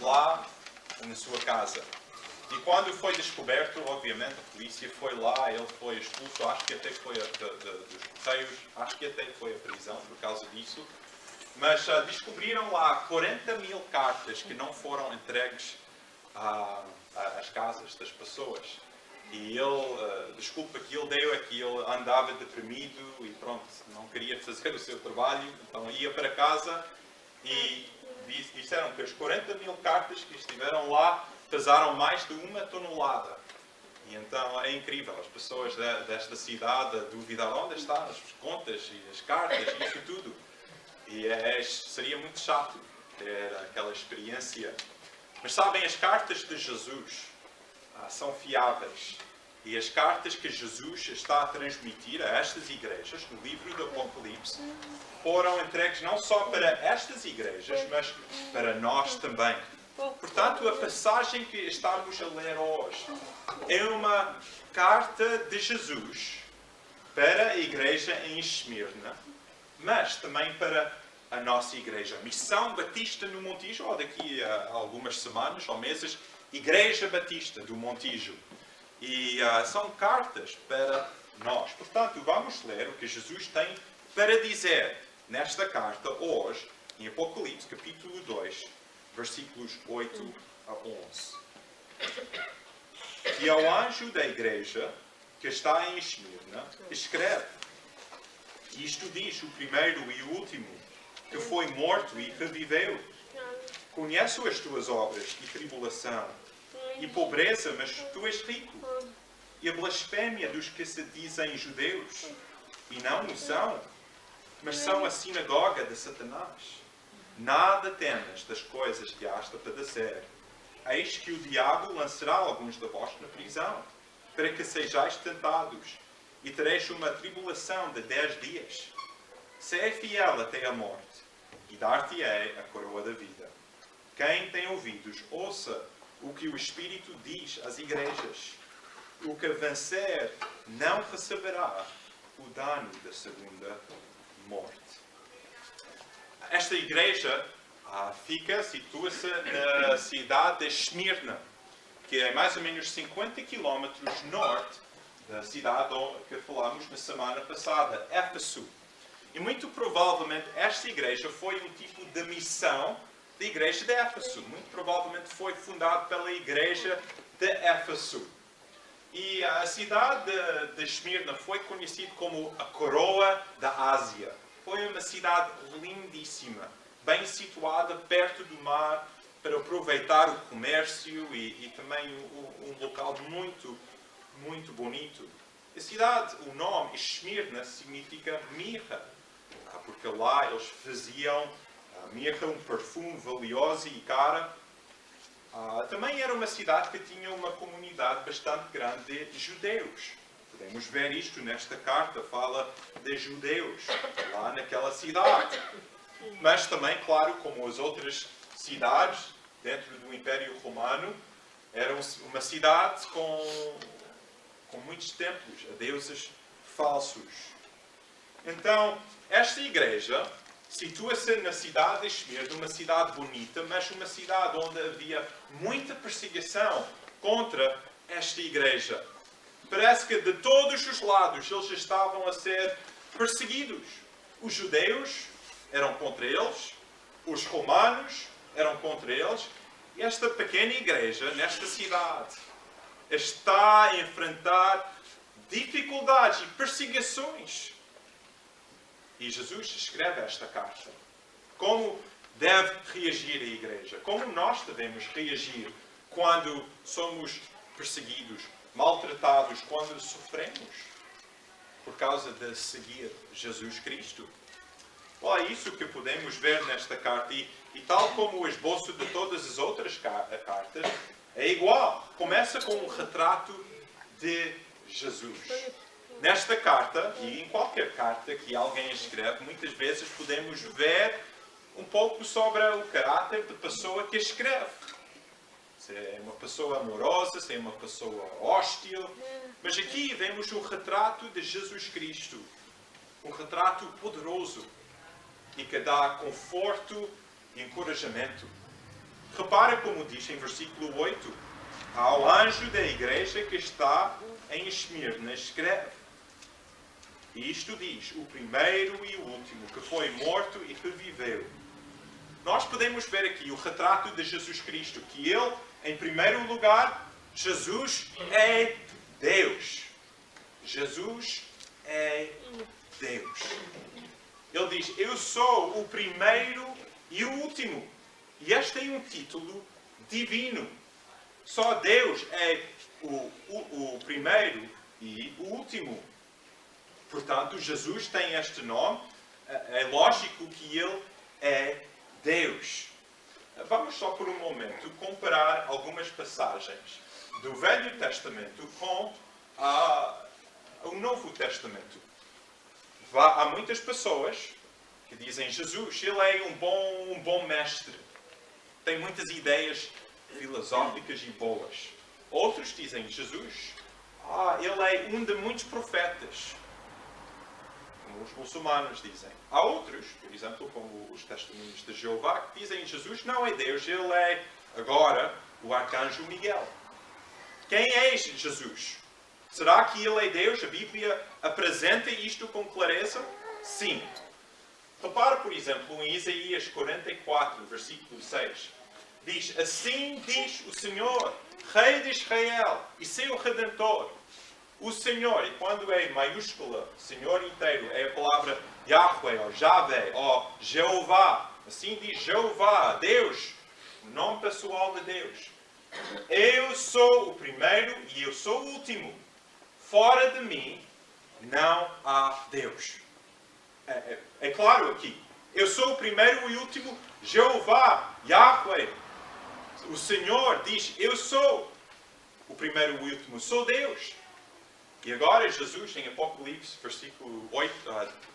lá na sua casa. E quando foi descoberto, obviamente, a polícia foi lá, ele foi expulso, acho que até foi dos correios, acho que até foi à prisão por causa disso. Mas descobriram lá 40.000 cartas que não foram entregues às casas das pessoas. E ele, desculpa que ele deu é que ele andava deprimido e pronto, não queria fazer o seu trabalho, então ia para casa e disseram que as 40.000 cartas que estiveram lá pesaram mais de 1 tonelada. E então é incrível, as pessoas desta cidade duvidaram onde estão as contas e as cartas e isso tudo. E seria muito chato ter aquela experiência. Mas sabem, as cartas de Jesus são fiáveis. E as cartas que Jesus está a transmitir a estas igrejas, no livro do Apocalipse, foram entregues não só para estas igrejas, mas para nós também. Portanto, a passagem que estamos a ler hoje é uma carta de Jesus para a igreja em Esmirna, mas também para a nossa igreja. Missão Batista no Montijo, ou daqui a algumas semanas ou meses, Igreja Batista do Montijo. E são cartas para nós. Portanto, vamos ler o que Jesus tem para dizer nesta carta hoje, em Apocalipse, capítulo 2, versículos 8 a 11. E ao anjo da igreja que está em Esmirna, escreve: isto diz o primeiro e o último, que foi morto e reviveu. Conheço as tuas obras e tribulação, e pobreza, mas tu és rico. E a blasfémia dos que se dizem judeus, e não o são, mas são a sinagoga de Satanás. Nada temas das coisas que hás de padecer. Eis que o diabo lançará alguns de vós na prisão, para que sejais tentados, e tereis uma tribulação de 10 dias. Se é fiel até a morte, e dar-te-ei a coroa da vida. Quem tem ouvidos, ouça o que o Espírito diz às igrejas. O que vencer não receberá o dano da segunda morte. Esta igreja situa-se na cidade de Esmirna, que é mais ou menos 50 km norte da cidade que falámos na semana passada, Éfeso. E muito provavelmente esta igreja foi um tipo de missão da igreja de Éfeso. Muito provavelmente foi fundada pela igreja de Éfeso. E a cidade de Esmirna foi conhecida como a coroa da Ásia. Foi uma cidade lindíssima, bem situada perto do mar, para aproveitar o comércio e também um local muito, muito bonito. A cidade, o nome Esmirna significa mirra, porque lá eles faziam mirra, um perfume valioso e cara. Também era uma cidade que tinha uma comunidade bastante grande de judeus. Podemos ver isto nesta carta, fala de judeus lá naquela cidade. Mas também, claro, como as outras cidades dentro do Império Romano, era uma cidade com muitos templos a deuses falsos. Então, esta igreja situa-se na cidade de Esmirna, uma cidade bonita, mas uma cidade onde havia muita perseguição contra esta igreja. Parece que de todos os lados eles estavam a ser perseguidos. Os judeus eram contra eles, os romanos eram contra eles, e esta pequena igreja, nesta cidade, está a enfrentar dificuldades e perseguições. E Jesus escreve esta carta. Como deve reagir a igreja? Como nós devemos reagir quando somos perseguidos, maltratados, quando sofremos por causa de seguir Jesus Cristo? É isso que podemos ver nesta carta. E tal como o esboço de todas as outras cartas, é igual. Começa com um retrato de Jesus. Nesta carta, e em qualquer carta que alguém escreve, muitas vezes podemos ver um pouco sobre o caráter da pessoa que escreve. Se é uma pessoa amorosa, se é uma pessoa hostil. Mas aqui vemos o retrato de Jesus Cristo. Um retrato poderoso e que dá conforto e encorajamento. Repara como diz em versículo 8. Ao anjo da igreja que está em Esmirna, escreve. E isto diz, o primeiro e o último, que foi morto e reviveu. Nós podemos ver aqui o retrato de Jesus Cristo, que ele, em primeiro lugar, Jesus é Deus. Jesus é Deus. Ele diz, eu sou o primeiro e o último. E este é um título divino. Só Deus é o primeiro e o último. Portanto, Jesus tem este nome. É lógico que ele é Deus. Vamos só por um momento comparar algumas passagens do Velho Testamento com o Novo Testamento. Há muitas pessoas que dizem Jesus, ele é um bom mestre. Tem muitas ideias filosóficas e boas. Outros dizem Jesus, ele é um de muitos profetas. Como os muçulmanos dizem. Há outros, por exemplo, como os testemunhos de Jeová, que dizem Jesus não é Deus, ele é agora o arcanjo Miguel. Quem é Jesus? Será que ele é Deus? A Bíblia apresenta isto com clareza? Sim. Repara, por exemplo, em Isaías 44, versículo 6. Diz, assim diz o Senhor, Rei de Israel e seu Redentor. O Senhor, e quando é maiúscula, Senhor inteiro, é a palavra Yahweh, ou Javé, ou Jeová. Assim diz Jeová, Deus, o nome pessoal de Deus. Eu sou o primeiro e eu sou o último. Fora de mim não há Deus. É claro aqui. Eu sou o primeiro e último. Jeová, Yahweh. O Senhor diz, eu sou o primeiro e último. Sou Deus. E agora Jesus, em Apocalipse, versículo 8,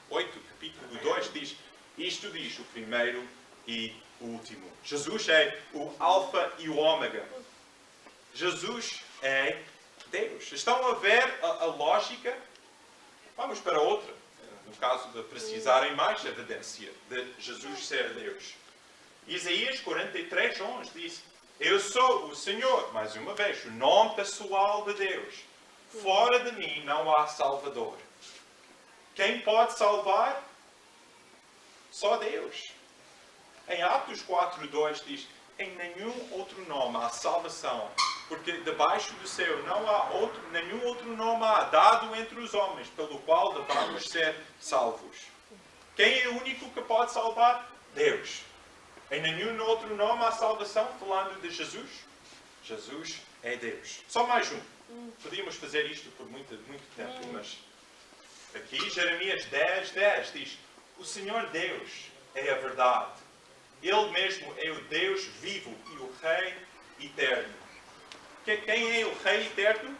capítulo 2, diz, isto diz o primeiro e o último. Jesus é o alfa e o ômega. Jesus é Deus. Estão a ver a lógica? Vamos para outra. No caso de precisarem mais evidência de Jesus ser Deus. Isaías 43:11 diz, eu sou o Senhor, mais uma vez, o nome pessoal de Deus. Fora de mim não há Salvador. Quem pode salvar? Só Deus. Em Atos 4:2 diz, em nenhum outro nome há salvação, porque debaixo do céu não há nenhum outro nome há dado entre os homens, pelo qual devamos ser salvos. Quem é o único que pode salvar? Deus. Em nenhum outro nome há salvação, falando de Jesus. Jesus é Deus. Só mais um. Podíamos fazer isto por muito tempo, mas aqui Jeremias 10:10 diz, o Senhor Deus é a verdade. Ele mesmo é o Deus vivo e o Rei eterno. Quem é o Rei eterno?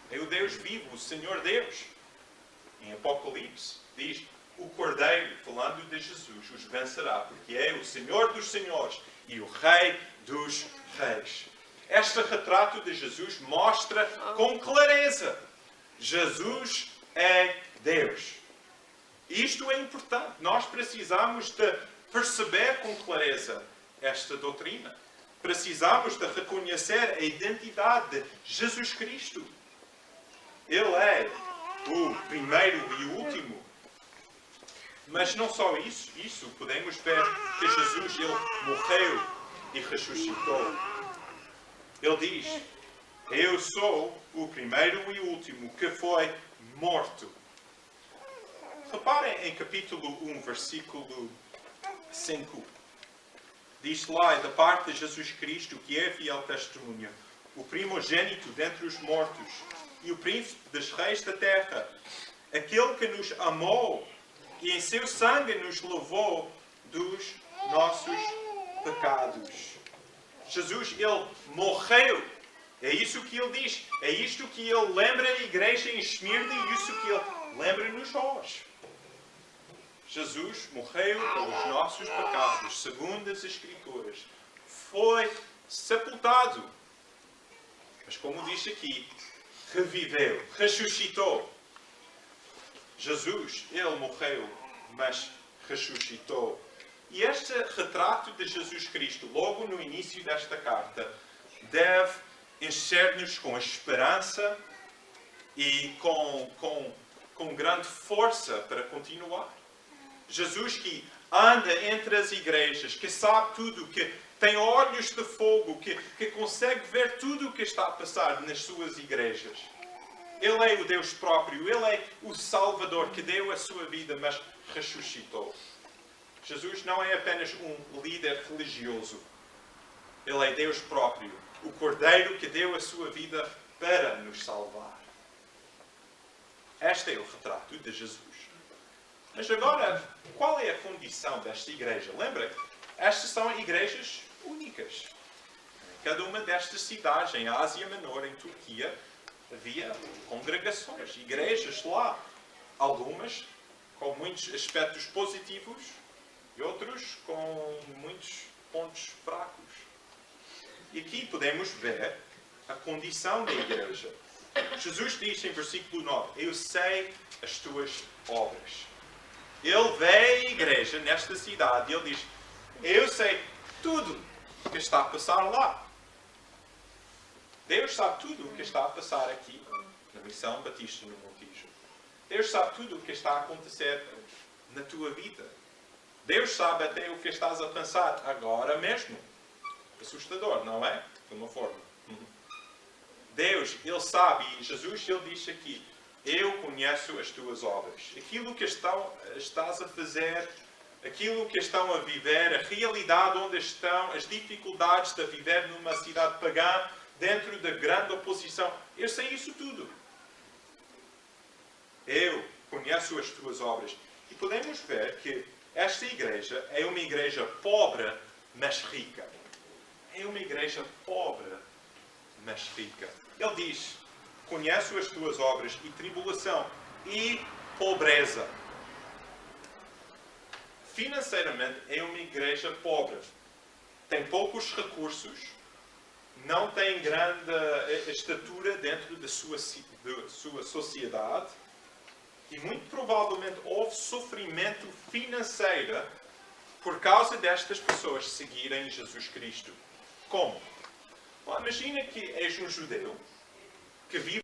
É o Deus vivo, o Senhor Deus. Em Apocalipse diz, o Cordeiro, falando de Jesus, os vencerá, porque é o Senhor dos Senhores e o Rei dos Reis. Este retrato de Jesus mostra com clareza, Jesus é Deus. Isto é importante. Nós precisamos de perceber com clareza esta doutrina. Precisamos de reconhecer a identidade de Jesus Cristo. Ele é o primeiro e o último. Mas não só isso podemos ver que Jesus ele morreu e ressuscitou. Ele diz, eu sou o primeiro e o último que foi morto. Reparem em capítulo 1, versículo 5. Diz lá, da parte de Jesus Cristo, que é fiel testemunha, o primogênito dentre os mortos e o príncipe dos reis da terra, aquele que nos amou e em seu sangue nos levou dos nossos pecados. Jesus, ele morreu. É isso que ele diz. É isto que ele lembra a igreja em Esmirna e isso que ele lembra-nos hoje. Jesus morreu pelos nossos pecados, segundo as Escrituras. Foi sepultado. Mas como diz aqui, reviveu, ressuscitou. Jesus, ele morreu, mas ressuscitou. E este retrato de Jesus Cristo, logo no início desta carta, deve encher-nos com esperança e com grande força para continuar. Jesus que anda entre as igrejas, que sabe tudo, que tem olhos de fogo, que consegue ver tudo o que está a passar nas suas igrejas. Ele é o Deus próprio, Ele é o Salvador que deu a sua vida, mas ressuscitou. Jesus não é apenas um líder religioso. Ele é Deus próprio, o Cordeiro que deu a sua vida para nos salvar. Este é o retrato de Jesus. Mas agora, qual é a condição desta igreja? Lembra, estas são igrejas únicas. Em cada uma destas cidades, em Ásia Menor, em Turquia, havia congregações, igrejas lá. Algumas com muitos aspectos positivos e outros com muitos pontos fracos. E aqui podemos ver a condição da igreja. Jesus diz em versículo 9, eu sei as tuas obras. Ele vê a igreja nesta cidade e ele diz, eu sei tudo o que está a passar lá. Deus sabe tudo o que está a passar aqui, na Missão Batista no Montijo. Deus sabe tudo o que está a acontecer na tua vida. Deus sabe até o que estás a pensar agora mesmo. Assustador, não é? De uma forma. Deus, Ele sabe, e Jesus, Ele diz aqui, eu conheço as tuas obras. Aquilo que estás a fazer, aquilo que estão a viver, a realidade onde estão, as dificuldades de viver numa cidade pagã, dentro da grande oposição. Eu sei isso tudo. Eu conheço as tuas obras. E podemos ver que esta igreja é uma igreja pobre, mas rica. É uma igreja pobre, mas rica. Ele diz, conheço as tuas obras e tribulação e pobreza. Financeiramente é uma igreja pobre. Tem poucos recursos, não tem grande estatura dentro da sua sociedade e muito provavelmente houve sofrimento financeiro por causa destas pessoas seguirem Jesus Cristo. Como? Bom, imagina que és um judeu que vive.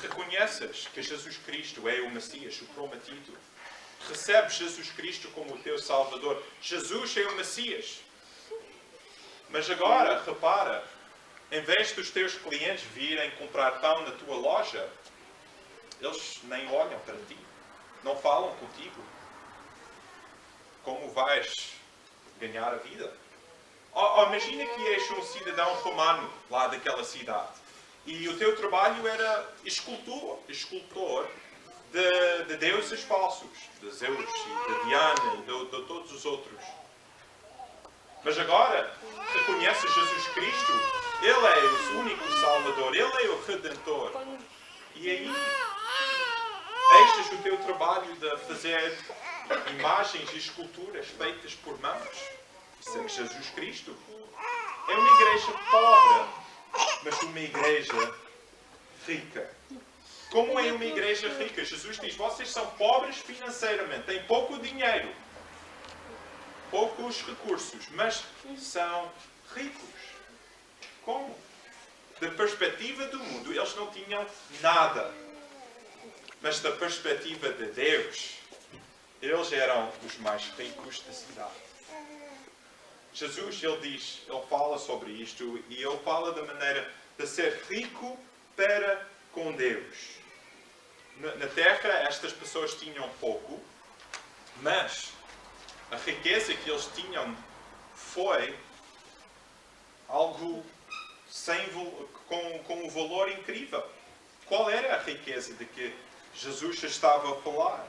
Reconheces que Jesus Cristo é o Messias, o prometido. Recebes Jesus Cristo como o teu Salvador. Jesus é o Messias. Mas agora, repara, em vez dos teus clientes virem comprar pão na tua loja, eles nem olham para ti. Não falam contigo. Como vais ganhar a vida? Imagina que és um cidadão romano lá daquela cidade. E o teu trabalho era escultor de deuses falsos. De Zeus e de Diana e de todos os outros. Mas agora, reconheces Jesus Cristo. Ele é o único Salvador. Ele é o Redentor. E aí, deixas o teu trabalho de fazer imagens e esculturas feitas por mãos. Isso é Jesus Cristo. É uma igreja pobre, mas uma igreja rica. Como é uma igreja rica? Jesus diz, vocês são pobres financeiramente, têm pouco dinheiro, poucos recursos, mas são ricos. Como? Da perspectiva do mundo, eles não tinham nada. Mas da perspectiva de Deus, eles eram os mais ricos da cidade. Jesus, ele fala sobre isto e ele fala da maneira de ser rico para com Deus. Na terra, estas pessoas tinham pouco, mas a riqueza que eles tinham foi algo com um valor incrível. Qual era a riqueza de que Jesus estava a falar?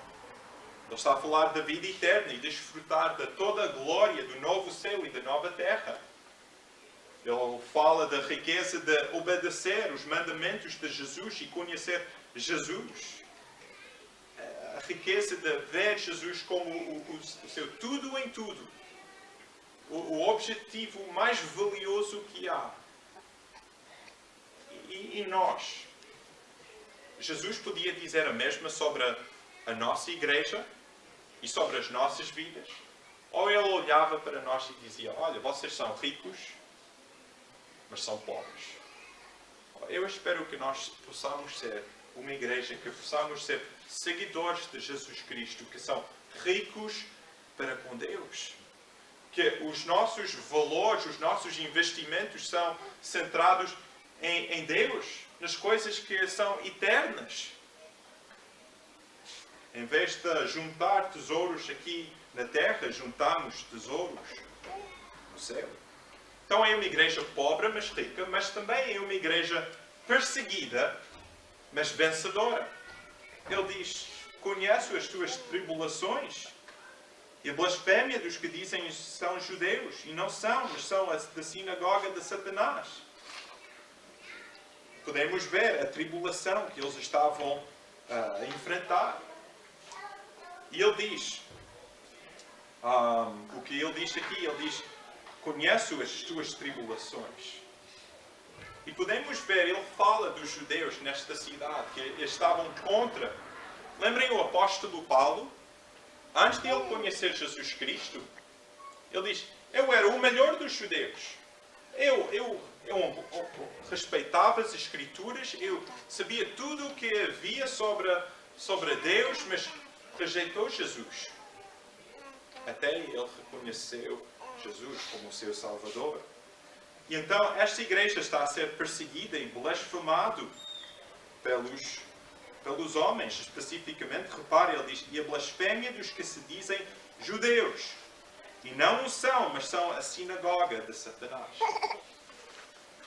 Ele está a falar da vida eterna e desfrutar de toda a glória do novo céu e da nova terra. Ele fala da riqueza de obedecer os mandamentos de Jesus e conhecer Jesus. A riqueza de ver Jesus como o seu tudo em tudo. O objetivo mais valioso que há. E nós? Jesus podia dizer a mesma sobre a nossa igreja? e sobre as nossas vidas? Ou ele olhava para nós e dizia, olha, vocês são ricos, mas são pobres. Eu espero que nós possamos ser uma igreja, que possamos ser seguidores de Jesus Cristo, que são ricos para com Deus. Que os nossos valores, os nossos investimentos são centrados em Deus, nas coisas que são eternas. Em vez de juntar tesouros aqui na terra, juntamos tesouros no céu. Então é uma igreja pobre, mas rica, mas também é uma igreja perseguida, mas vencedora. Ele diz, conheço as tuas tribulações e a blasfémia dos que dizem que são judeus, e não são, mas são da sinagoga de Satanás. Podemos ver a tribulação que eles estavam a enfrentar. E ele diz, o que ele diz aqui, ele diz, conheço as tuas tribulações. E podemos ver, ele fala dos judeus nesta cidade, que estavam contra. Lembrem o apóstolo Paulo, antes de ele conhecer Jesus Cristo, ele diz, eu era o melhor dos judeus. Eu respeitava as Escrituras, eu sabia tudo o que havia sobre Deus, mas rejeitou Jesus. Até ele reconheceu Jesus como seu Salvador. E então esta igreja está a ser perseguida e blasfemada pelos homens, especificamente. Repare, ele diz, e a blasfémia dos que se dizem judeus. E não o são, mas são a sinagoga de Satanás.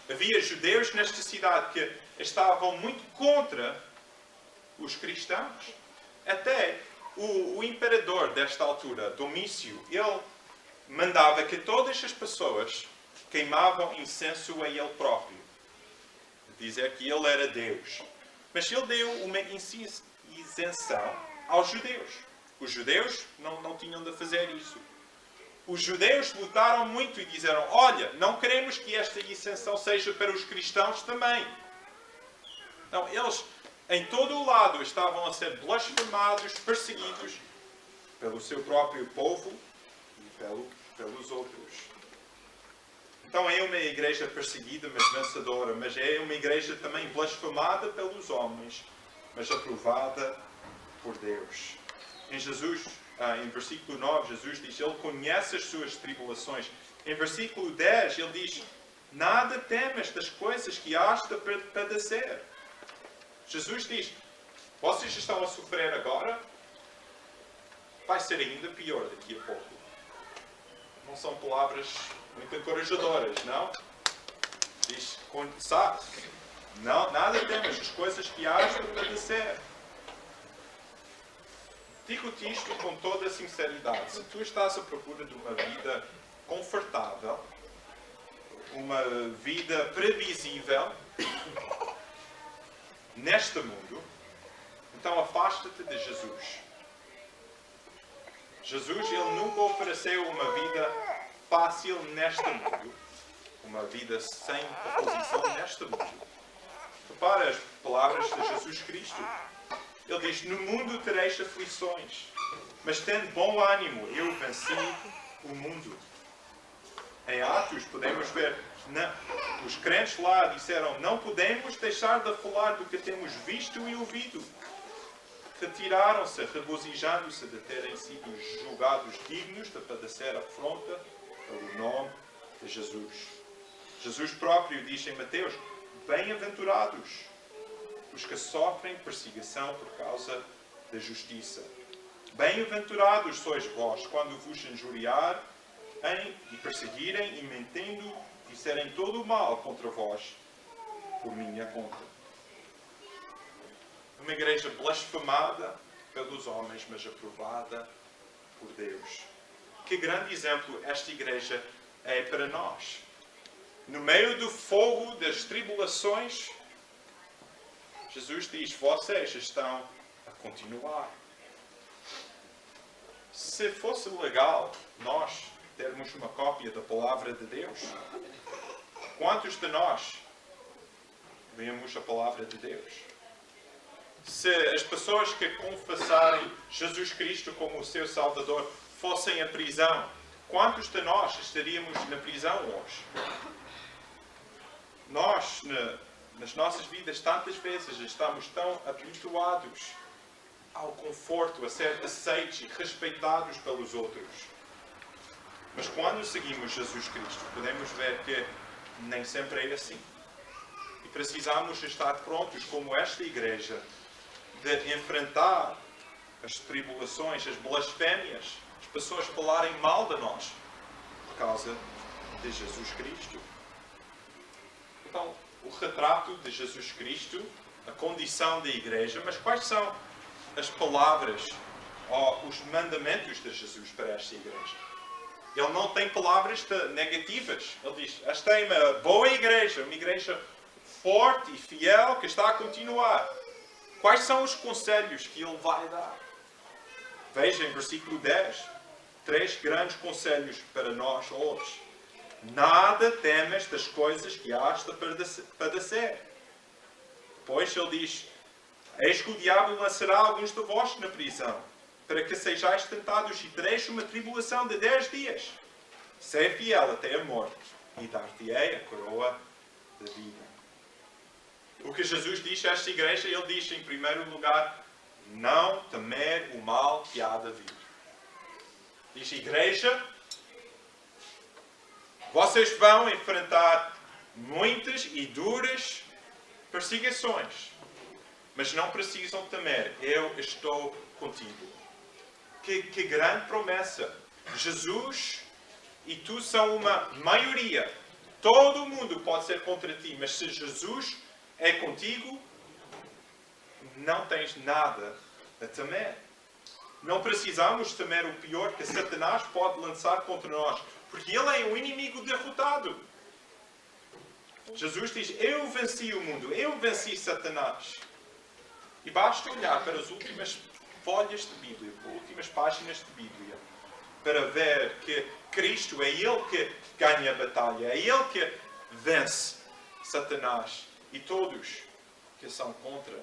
Havia judeus nesta cidade que estavam muito contra os cristãos. Até o imperador desta altura, Domício, ele mandava que todas as pessoas queimavam incenso a ele próprio. Dizer que ele era Deus. Mas ele deu uma isenção aos judeus. Os judeus não tinham de fazer isso. Os judeus lutaram muito e disseram, olha, não queremos que esta isenção seja para os cristãos também. Então, eles, em todo o lado, estavam a ser blasfemados, perseguidos pelo seu próprio povo e pelos outros. Então, é uma igreja perseguida, mas vencedora. Mas é uma igreja também blasfemada pelos homens, mas aprovada por Deus. Em Jesus, em versículo 9, Jesus diz, ele conhece as suas tribulações. Em versículo 10, ele diz, nada temas das coisas que has de padecer. Jesus diz, vocês estão a sofrer agora, vai ser ainda pior daqui a pouco. Não são palavras muito encorajadoras, não? Diz, não, nada temas das coisas que has de padecer. Digo-te isto com toda a sinceridade. Se tu estás à procura de uma vida confortável, uma vida previsível, neste mundo, então afasta-te de Jesus. Jesus, ele nunca ofereceu uma vida fácil neste mundo, uma vida sem oposição neste mundo. Repara as palavras de Jesus Cristo. Ele diz, no mundo tereis aflições, mas tende bom ânimo, eu venci o mundo. Em Atos podemos ver, os crentes lá disseram, não podemos deixar de falar do que temos visto e ouvido. Retiraram-se, regozijando-se de terem sido julgados dignos de padecer afronta pelo nome de Jesus. Jesus próprio diz em Mateus, bem-aventurados os que sofrem perseguição por causa da justiça. Bem-aventurados sois vós quando vos injuriarem e perseguirem e mentindo disserem todo o mal contra vós por minha conta. Uma igreja blasfemada pelos homens, mas aprovada por Deus. Que grande exemplo esta igreja é para nós. No meio do fogo das tribulações, Jesus diz, vocês estão a continuar. Se fosse legal nós termos uma cópia da palavra de Deus, quantos de nós lemos a palavra de Deus? se as pessoas que confessarem Jesus Cristo como o seu Salvador fossem à prisão, quantos de nós estaríamos na prisão hoje? Nós, nas nossas vidas, tantas vezes estamos tão habituados ao conforto, a ser aceitos e respeitados pelos outros. Mas quando seguimos Jesus Cristo, podemos ver que nem sempre é assim. E precisamos estar prontos, como esta igreja, de enfrentar as tribulações, as blasfémias, as pessoas falarem mal de nós por causa de Jesus Cristo. Então, o retrato de Jesus Cristo, a condição da igreja, mas quais são as palavras ou os mandamentos de Jesus para esta igreja? Ele não tem palavras negativas. Ele diz, esta é uma boa igreja, uma igreja forte e fiel que está a continuar. Quais são os conselhos que ele vai dar? Veja em versículo 10, 3 grandes conselhos para nós hoje. Nada temas das coisas que has de padecer. Depois ele diz, eis que o diabo lançará alguns de vós na prisão, para que sejais tentados e tereis uma tribulação de 10 dias. Sê fiel até a morte, e dar-te-ei a coroa da vida. O que Jesus diz a esta igreja, ele diz em primeiro lugar, não temer o mal que há de vir. Diz, igreja, vocês vão enfrentar muitas e duras perseguições, mas não precisam temer, eu estou contigo. Que grande promessa! Jesus e tu são uma maioria. Todo mundo pode ser contra ti, mas se Jesus é contigo, não tens nada a temer. Não precisamos temer o pior que Satanás pode lançar contra nós, porque ele é um inimigo derrotado. Jesus diz, eu venci o mundo, eu venci Satanás. E basta olhar para as últimas folhas de Bíblia, as últimas páginas de Bíblia, para ver que Cristo é Ele que ganha a batalha, é Ele que vence Satanás e todos que são contra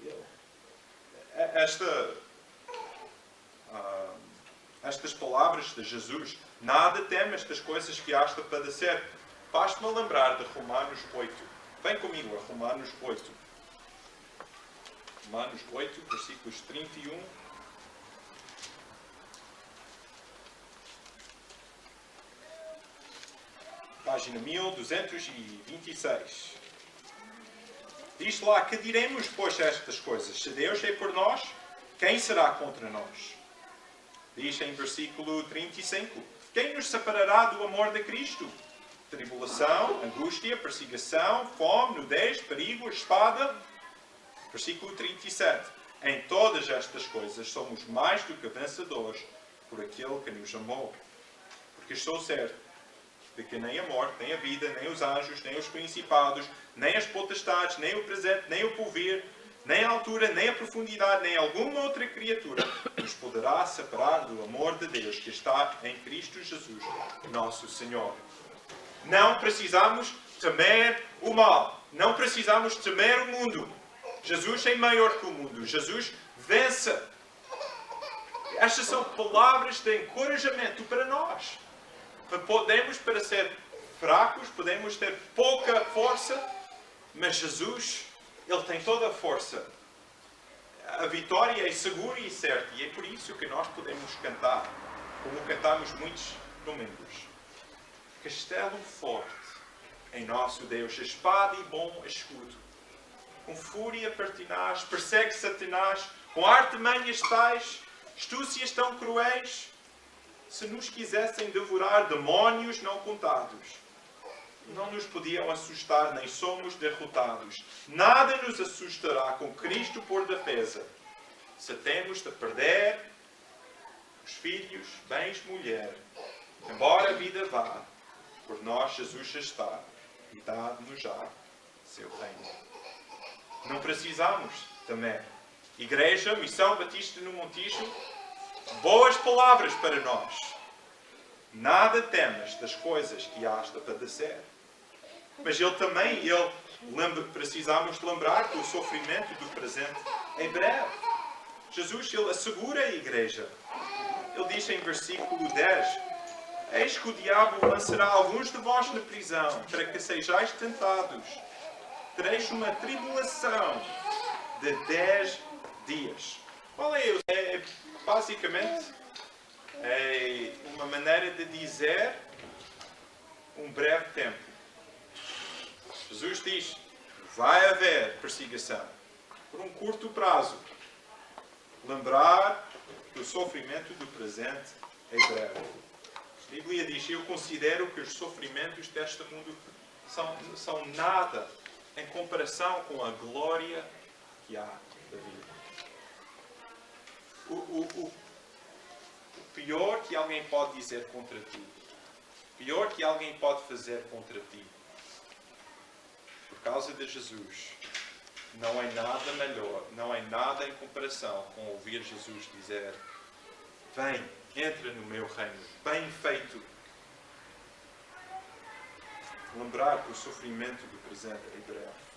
Ele. Estas palavras de Jesus, nada temas das coisas que has de padecer, faz-me lembrar de Romanos 8. Vem comigo a Romanos 8. Romanos 8, versículos 31. Página 1226. Diz lá, que diremos, pois, estas coisas? Se Deus é por nós, quem será contra nós? Diz em versículo 35. Quem nos separará do amor de Cristo? Tribulação, angústia, perseguição, fome, nudez, perigo, espada. Versículo 37. Em todas estas coisas somos mais do que vencedores por aquele que nos amou. Porque estou certo de que nem a morte, nem a vida, nem os anjos, nem os principados, nem as potestades, nem o presente, nem o porvir, nem a altura, nem a profundidade, nem alguma outra criatura nos poderá separar do amor de Deus que está em Cristo Jesus, nosso Senhor. Não precisamos temer o mal. Não precisamos temer o mundo. Jesus é maior que o mundo. Jesus vence. Estas são palavras de encorajamento para nós. Podemos para ser fracos, podemos ter pouca força, mas Jesus, Ele tem toda a força. A vitória é segura e certa, e é por isso que nós podemos cantar, como cantamos muitos domingos. Castelo forte em nosso Deus, espada e bom escudo. Com fúria pertinaz, persegue Satanás, com artimanhas tais, astúcias tão cruéis, se nos quisessem devorar demónios não contados, não nos podiam assustar, nem somos derrotados. Nada nos assustará com Cristo por defesa. Se temos de perder os filhos, bens, mulher, embora a vida vá, por nós Jesus está e dá-nos já seu reino. Não precisamos temer. Igreja, Missão Batista no Montijo, boas palavras para nós. Nada temas das coisas que has de padecer. Mas Ele também, Ele Precisamos lembrar que o sofrimento do presente é breve. Jesus, ele assegura a igreja. Ele diz em versículo 10: eis que o diabo lançará alguns de vós na prisão, para que sejais tentados. Tereis uma tribulação de 10 dias. Qual é? Basicamente, é uma maneira de dizer um breve tempo. Jesus diz: vai haver perseguição por um curto prazo. Lembrar que o sofrimento do presente é breve. A Bíblia diz: eu considero que os sofrimentos deste mundo são nada em comparação com a glória que há da vida. O pior que alguém pode dizer contra ti, o pior que alguém pode fazer contra ti, por causa de Jesus, não é nada melhor, não é nada em comparação com ouvir Jesus dizer: vem, entra no meu reino, bem feito. Lembrar que o sofrimento do presente é breve.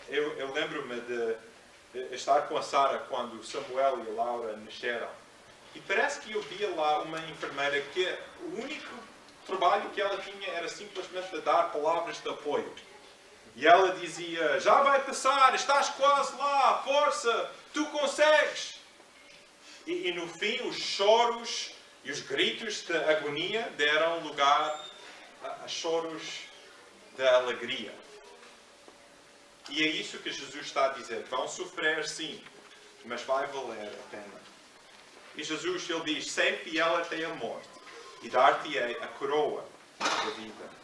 Eu lembro-me de estar com a Sara quando Samuel e a Laura nasceram. E parece que eu via lá uma enfermeira que o único trabalho que ela tinha era simplesmente de dar palavras de apoio. E ela dizia: já vai passar, estás quase lá, força, tu consegues. E no fim os choros e os gritos de agonia deram lugar a choros de alegria. E é isso que Jesus está a dizer. Vão sofrer sim, mas vai valer a pena. E Jesus, ele diz: sei fiel até a morte, e dar-te-ei a coroa da vida.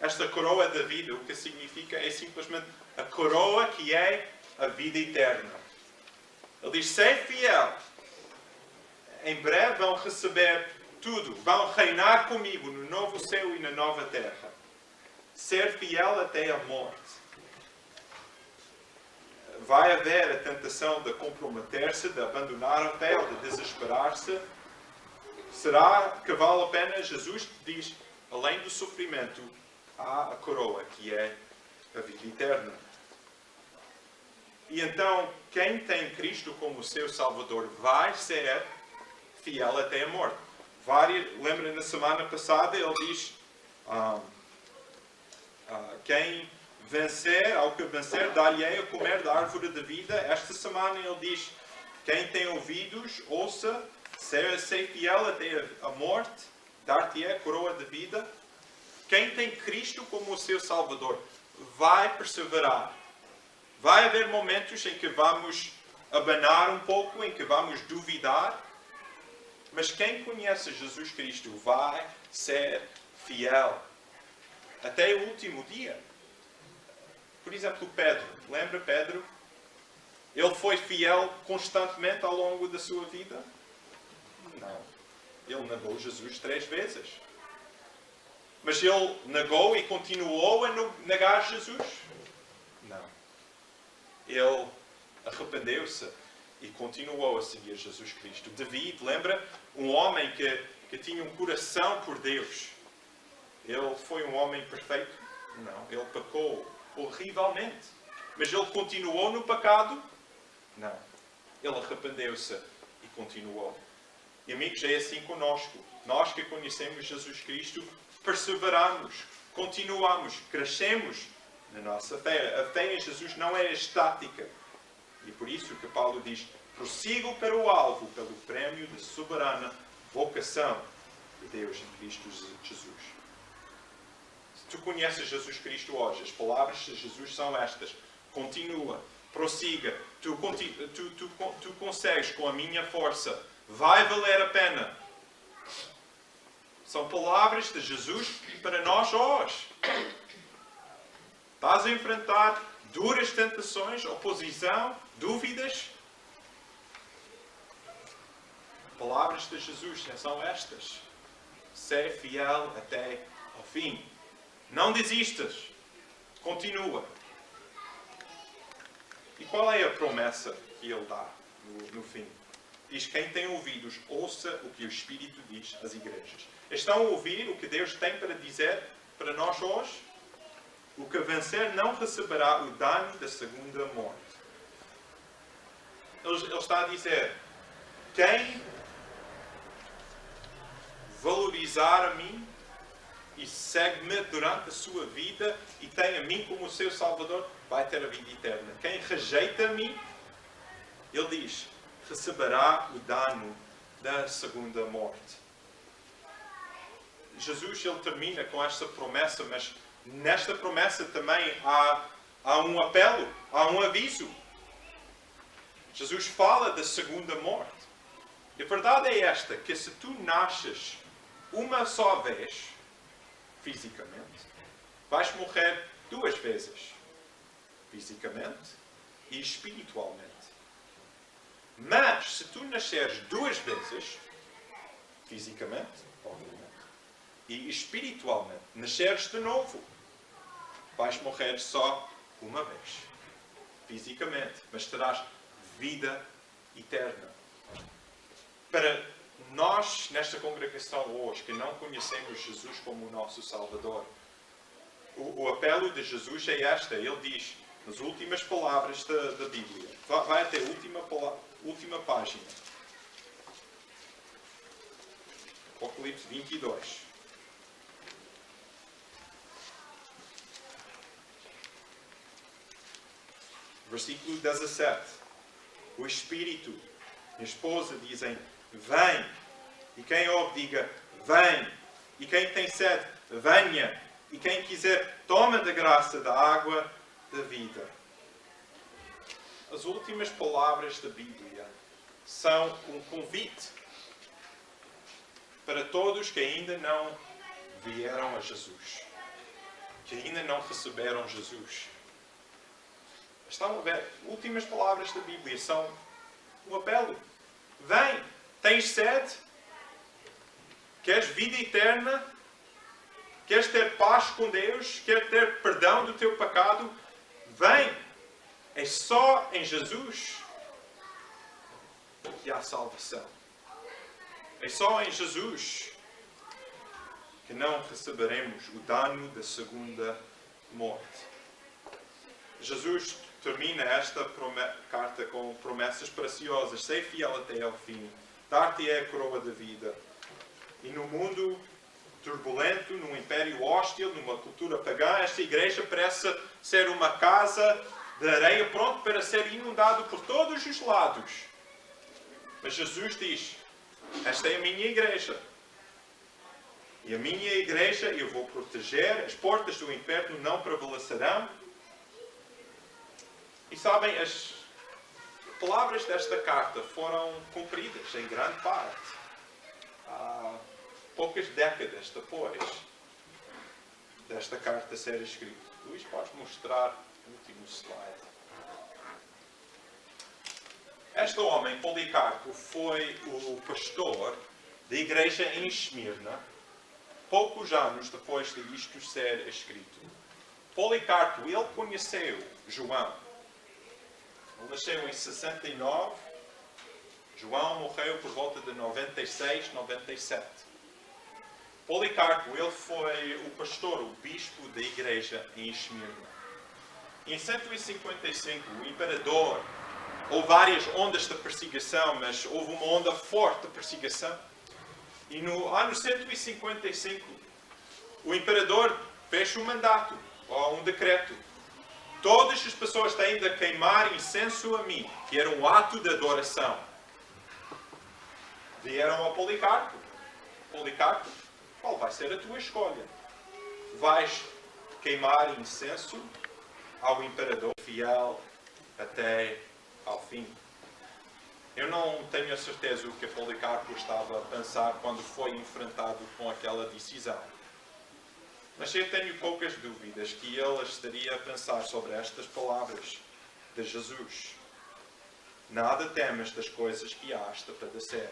Esta coroa da vida, o que significa é simplesmente a coroa que é a vida eterna. Ele diz: sei fiel. Em breve vão receber tudo. Vão reinar comigo no novo céu e na nova terra. Ser fiel até a morte. Vai haver a tentação de comprometer-se, de abandonar a fé, de desesperar-se. Será que vale a pena? Jesus diz: além do sofrimento, há a coroa, que é a vida eterna. E então, quem tem Cristo como seu Salvador vai ser fiel até a morte. Lembra, na semana passada, ele diz: quem vencer, ao que vencer, dar-lhe-ei a comer da árvore da vida. Esta semana ele diz: quem tem ouvidos, ouça, ser fiel até a morte, dar-te-ei a coroa de vida. Quem tem Cristo como o seu Salvador vai perseverar. Vai haver momentos em que vamos abanar um pouco, em que vamos duvidar. Mas quem conhece Jesus Cristo vai ser fiel até o último dia. Por exemplo, Pedro. Lembra Pedro? Ele foi fiel constantemente ao longo da sua vida? Não. Ele negou Jesus 3 vezes. Mas ele negou e continuou a negar Jesus? Não. Ele arrependeu-se e continuou a seguir Jesus Cristo. David, lembra? Um homem que tinha um coração por Deus. Ele foi um homem perfeito? Não. Ele pecou horrivelmente. Mas ele continuou no pecado? Não. Ele arrependeu-se e continuou. E amigos, é assim conosco. Nós que conhecemos Jesus Cristo, perseveramos, continuamos, crescemos na nossa fé. A fé em Jesus não é estática. E por isso que Paulo diz: prossigo para o alvo, pelo prémio de soberana vocação de Deus em Cristo Jesus. Se tu conheces Jesus Cristo hoje, as palavras de Jesus são estas: continua, prossiga, tu consegues com a minha força, vai valer a pena. São palavras de Jesus para nós hoje. Estás a enfrentar duras tentações, oposição, dúvidas? Palavras de Jesus são estas: ser fiel até ao fim. Não desistas. Continua. E qual é a promessa que ele dá no fim? Diz: quem tem ouvidos, ouça o que o Espírito diz às igrejas. Estão a ouvir o que Deus tem para dizer para nós hoje? O que vencer não receberá o dano da segunda morte. Ele está a dizer, quem valorizar a mim e segue-me durante a sua vida e tem a mim como o seu Salvador, vai ter a vida eterna. Quem rejeita a mim, ele diz, receberá o dano da segunda morte. Jesus, ele termina com esta promessa, mas nesta promessa também há um apelo, há um aviso. Jesus fala da segunda morte. E a verdade é esta, que se tu nasces uma só vez, fisicamente, vais morrer 2 vezes, fisicamente e espiritualmente. Mas, se tu nasceres 2 vezes, fisicamente, obviamente, e espiritualmente, nasceres de novo, vais morrer só uma vez, fisicamente, mas terás vida eterna. Para nós, nesta congregação hoje, que não conhecemos Jesus como o nosso Salvador, o apelo de Jesus é esta. Ele diz, nas últimas palavras da Bíblia, vai até a última página. Apocalipse 22. Versículo 17. O Espírito e a esposa dizem, vem. E quem ouve, diga, vem. E quem tem sede, venha. E quem quiser, toma da graça da água da vida. As últimas palavras da Bíblia são um convite para todos que ainda não vieram a Jesus, que ainda não receberam Jesus. Estão a ver? Últimas palavras da Bíblia são um apelo. Vem! Tens sede? Queres vida eterna? Queres ter paz com Deus? Queres ter perdão do teu pecado? Vem! É só em Jesus que há salvação. É só em Jesus que não receberemos o dano da segunda morte. Jesus termina esta carta com promessas preciosas. Sei fiel até ao fim. Dar-te-é a coroa da vida. E no mundo turbulento, num império hostil, numa cultura pagã, esta igreja parece ser uma casa de areia pronto para ser inundado por todos os lados. Mas Jesus diz, esta é a minha igreja. E a minha igreja eu vou proteger, as portas do inferno não prevalecerão. E sabem, as palavras desta carta foram cumpridas em grande parte. Há poucas décadas depois desta carta ser escrita. Luís, podes mostrar o último slide. Este homem, Policarpo, foi o pastor da igreja em Esmirna, poucos anos depois de isto ser escrito. Policarpo, ele conheceu João. Ele nasceu em 69. João morreu por volta de 96, 97. Policarpo, ele foi o pastor, o bispo da igreja em Esmirna. Em 155, o imperador, houve várias ondas de perseguição, mas houve uma onda forte de perseguição. E no ano 155, o imperador fez um mandato, ou um decreto. Todas as pessoas têm de queimar incenso a mim, que era um ato de adoração. Vieram ao Policarpo. Policarpo, qual vai ser a tua escolha? Vais queimar incenso ao imperador fiel até ao fim? Eu não tenho a certeza o que Policarpo estava a pensar quando foi enfrentado com aquela decisão. Mas eu tenho poucas dúvidas que ele estaria a pensar sobre estas palavras de Jesus. Nada temas das coisas que has de padecer.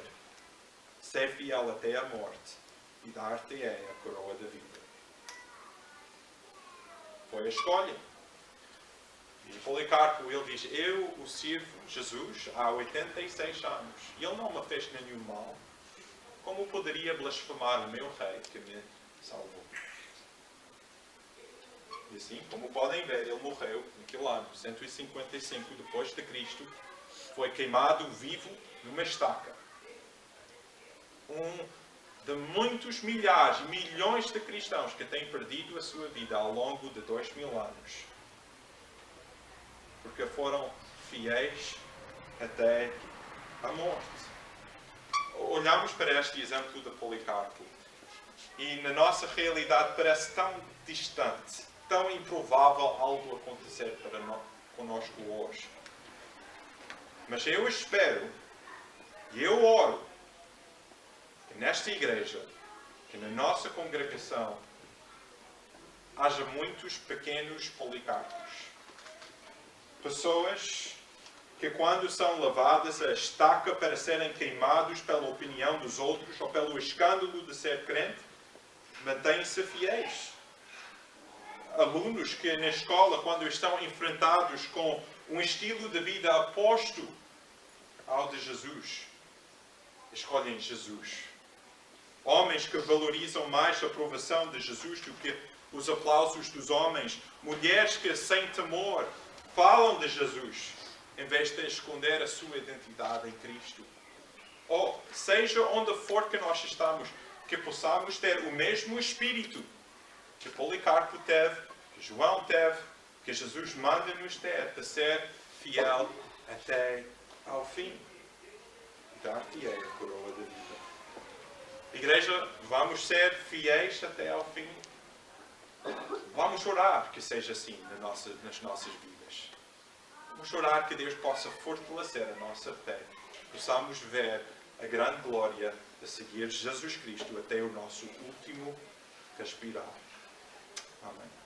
Ser fiel até a morte e dar-te-é a coroa da vida. Foi a escolha. E Policarpo, ele diz, eu o sirvo, Jesus, há 86 anos. E ele não me fez nenhum mal. Como poderia blasfemar o meu rei que me salvou? E assim, como podem ver, ele morreu naquele ano, 155 depois de Cristo, foi queimado vivo numa estaca. De muitos milhares e milhões de cristãos que têm perdido a sua vida ao longo de 2000 anos. Porque foram fiéis até a morte. Olhamos para este exemplo de Policarpo e na nossa realidade parece tão distante, tão improvável algo acontecer conosco hoje. Mas eu espero e eu oro que nesta igreja, que na nossa congregação, haja muitos pequenos Policarpos. Pessoas que quando são levadas à estaca para serem queimados pela opinião dos outros ou pelo escândalo de ser crente, mantêm-se fiéis. Alunos que na escola, quando estão enfrentados com um estilo de vida oposto ao de Jesus, escolhem Jesus. Homens que valorizam mais a aprovação de Jesus do que os aplausos dos homens. Mulheres que, sem temor, falam de Jesus, em vez de esconder a sua identidade em Cristo. Ou, seja onde for que nós estamos, que possamos ter o mesmo espírito que Policarpo teve, que João teve, que Jesus manda-nos ter, de ser fiel até ao fim. Dar-te-ei a coroa da vida. Igreja, vamos ser fiéis até ao fim. Vamos orar que seja assim nas nossas vidas. Vamos orar que Deus possa fortalecer a nossa fé. Possamos ver a grande glória de seguir Jesus Cristo até o nosso último respirar. Amém.